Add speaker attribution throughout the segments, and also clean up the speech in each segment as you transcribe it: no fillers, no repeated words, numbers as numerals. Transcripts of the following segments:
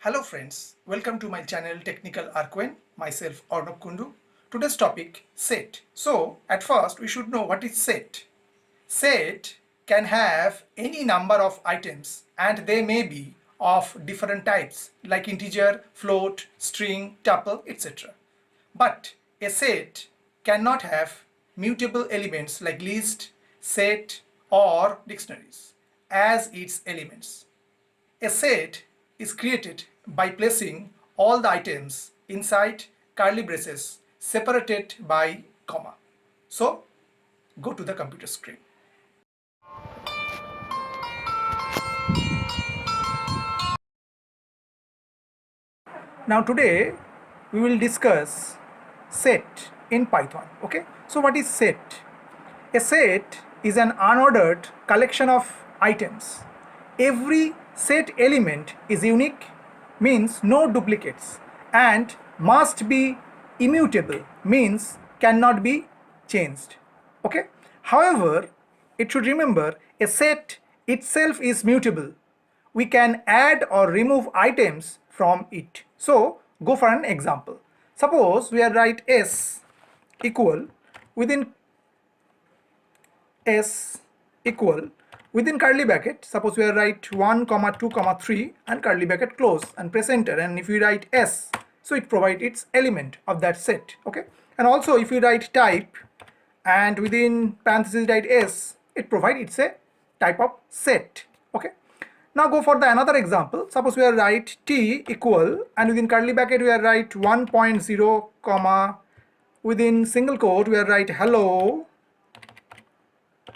Speaker 1: Hello friends, welcome to my channel Technical Arquen, myself Arnab Kundu. Today's topic set. So at first we should know what is set. Set can have any number of items and they may be of different types like integer, float, string, tuple, etc. But a set cannot have mutable elements like list, set or dictionaries as its elements. A set is created by placing all the items inside curly braces separated by comma. So go to the computer screen. Now today we will discuss set in Python. Okay, so what is set? A set is an unordered collection of items. Every set element is unique, means no duplicates, and must be immutable, means cannot be changed. Okay. However, it should remember a set itself is mutable. We can add or remove items from it. So go for an example. Suppose we are write s equal within s equal within curly bracket, suppose we are write 1 comma 2 comma 3 and curly bracket close and press enter, and if we write s, so it provides its element of that set. Okay, and also if we write type and within parentheses write s, it provides it's a type of set. Okay, now go for the another example. Suppose we are write t equal and within curly bracket we are write 1.0 comma within single quote we are write hello,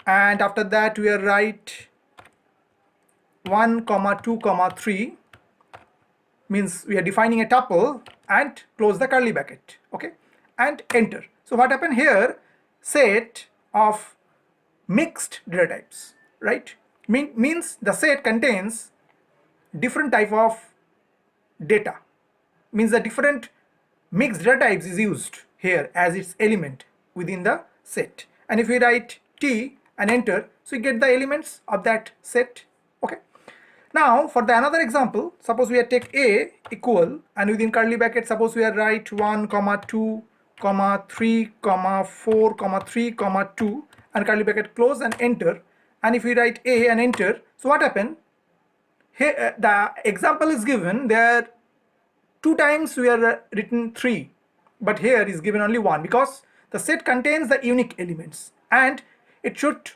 Speaker 1: and after that we are write 1 comma 2 comma 3, means we are defining a tuple, and close the curly bracket. Okay, and enter. So what happened here? Set of mixed data types, right? Means the set contains different type of data, means the different mixed data types is used here as its element within the set. And if we write t and enter, so we get the elements of that set. Okay, now for the another example, suppose we are take a equal and within curly bracket suppose we are write 1 comma 2 comma 3 comma 4 comma 3 comma 2 and curly bracket close and enter, and if we write a and enter, so what happened here? The example is given there two times we are written 3, but here is given only 1 because the set contains the unique elements and it should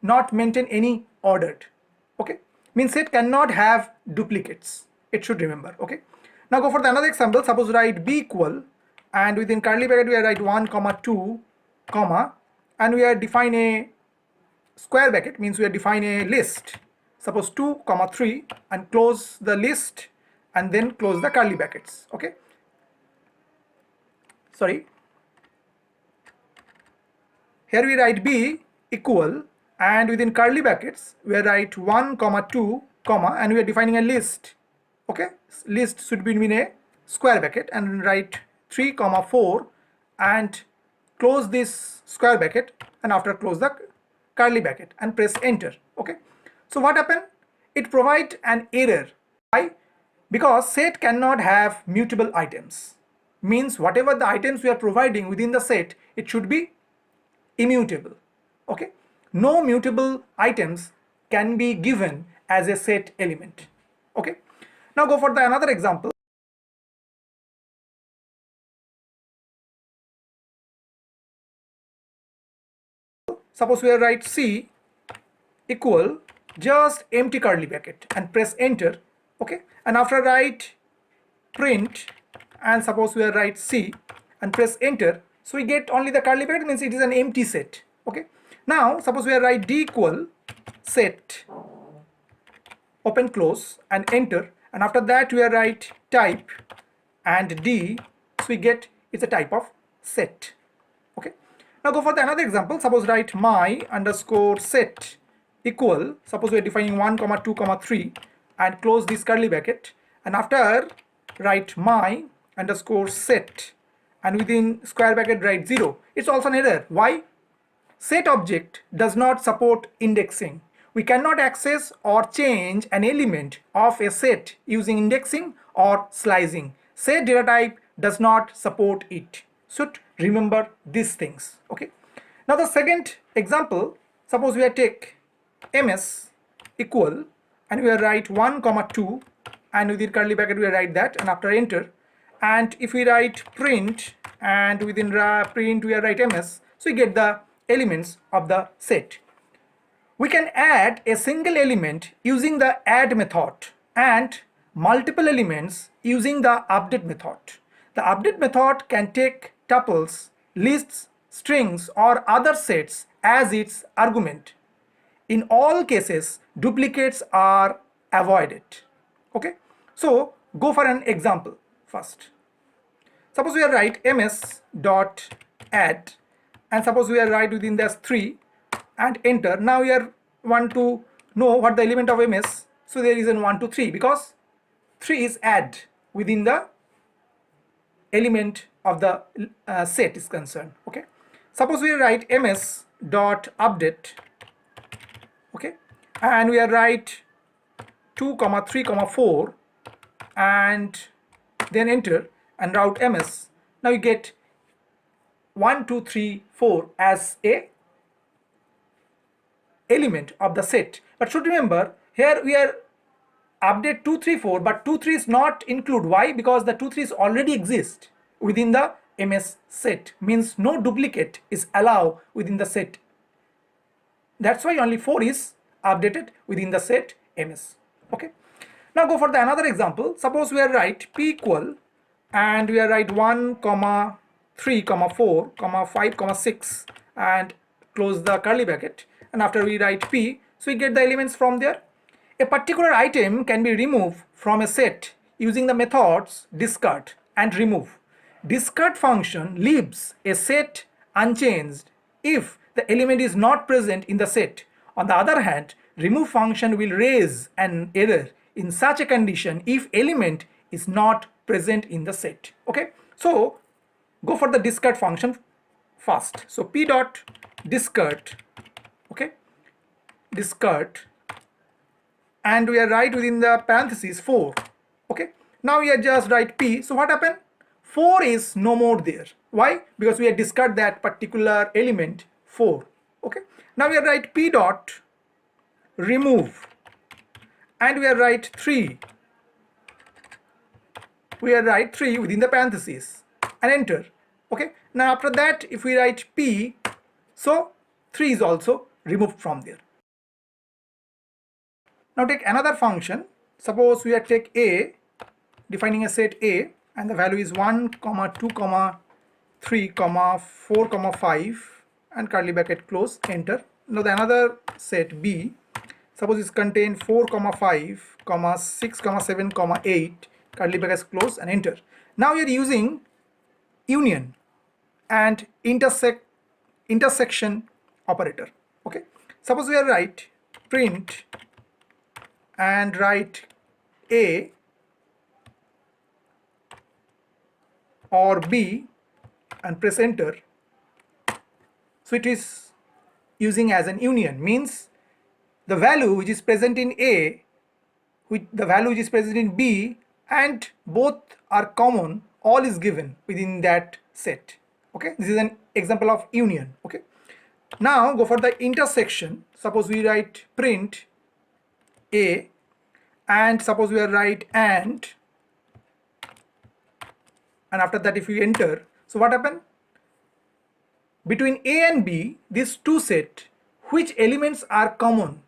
Speaker 1: not maintain any ordered. Okay, means set cannot have duplicates, it should remember. Okay, now go for the another example. Suppose write b equal and within curly bracket we are write 1 comma 2 comma and we are define a square bracket, means we are define a list, suppose 2 comma 3 and close the list and then close the curly brackets. Okay, sorry, here we write b equal and within curly brackets we are write 1 comma 2 comma and we are defining a list. Okay, list should be in a square bracket and write 3 comma 4 and close this square bracket and after close the curly bracket and press enter. Okay, so what happened? It provides an error. Why? Because set cannot have mutable items, means whatever the items we are providing within the set, it should be immutable. Okay, no mutable items can be given as a set element. Okay, now go for the another example. Suppose we are write c equal just empty curly bracket and press enter. Okay, and after write print and suppose we are write c and press enter, so we get only the curly bracket, means it is an empty set. Okay, now suppose we are write d equal set open close and enter, and after that we are write type and d, so we get it's a type of set. Okay, now go for the another example. Suppose write my underscore set equal, suppose we are defining 1 comma 2 comma 3 and close this curly bracket, and after write my underscore set and within square bracket write 0. It's also an error. Why? Set object does not support indexing. We cannot access or change an element of a set using indexing or slicing. Set data type does not support it. Should remember these things. Okay. Now the second example, suppose we take ms equal and we write 1 comma 2 and within curly bracket we write that and after enter, and if we write print and within print we write ms, so we get the elements of the set. We can add a single element using the add method and multiple elements using the update method. The update method can take tuples, lists, strings or other sets as its argument. In all cases, duplicates are avoided. Okay, so go for an example first. Suppose we write ms dot add and suppose we write within this 3 and enter. Now we want to know what the element of ms, so there is an 1 2 3 because 3 is add within the element of the set is concerned. Okay, suppose we write ms dot update, okay, and we write 2 comma 3 comma 4 and then enter and route ms. Now you get 1 2 3 4 as a element of the set, but should remember here we are update 2 3 4 but 2 3 is not include. Why? Because the 2 3s already exist within the ms set, means no duplicate is allowed within the set. That's why only 4 is updated within the set ms. Okay, now go for the another example. Suppose we are write p equal and we are write 1 comma 3 comma 4 comma 5 comma 6 and close the curly bracket, and after we write p, so we get the elements from there. A particular item can be removed from a set using the methods discard and remove. Discard function leaves a set unchanged if the element is not present in the set. On the other hand, remove function will raise an error in such a condition if element is not present in the set. Okay, so go for the discard function first. So p dot discard, okay, discard, and we are write within the parentheses 4. Okay, now we are just write p, so what happened? 4 is no more there. Why? Because we have discard that particular element 4. Okay, now we are write p dot remove and we are write 3, we are write 3 within the parentheses and enter. Okay, now after that if we write p, so 3 is also removed from there. Now take another function. Suppose we are take a, defining a set a and the value is 1 comma 2 comma 3 comma 4 comma 5 and curly bracket close, enter. Now the another set b, suppose it contain 4 comma 5 comma 6 comma 7 comma 8 curly brackets close and enter. Now we are using union and intersection operator. Okay, suppose we are write print and write a or b and press enter, so it is using as an union, means the value which is present in a with the value which is present in b and both are common, all is given within that set. Okay, this is an example of union. Okay, now go for the intersection. Suppose we write print a and suppose we are write and after that if we enter, so what happened? Between a and b, these two set, which elements are common,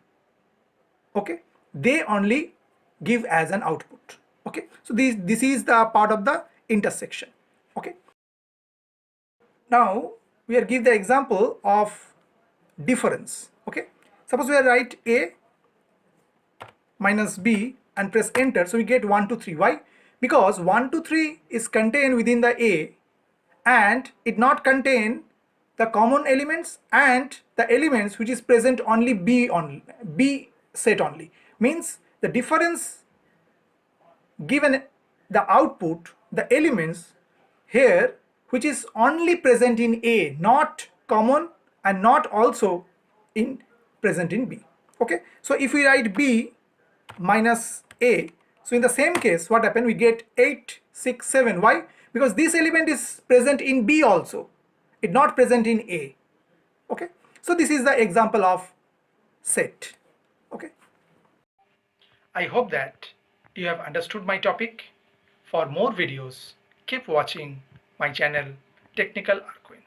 Speaker 1: okay, they only give as an output. Okay, so this is the part of the intersection. Okay, now we are give the example of difference. Okay, suppose we are write a minus b and press enter, so we get 1 2 3. Why? Because 1 2 3 is contained within the a and it not contain the common elements and the elements which is present only b set only, means the difference given the output, the elements here which is only present in a, not common and not also in present in b. Okay, so if we write B minus A, so in the same case what happened, we get 8 6 7. Why? Because this element is present in B also, it not present in A. Okay, so this is the example of set. Okay, I hope that you have understood my topic. For more videos, keep watching my channel Technical Arquin.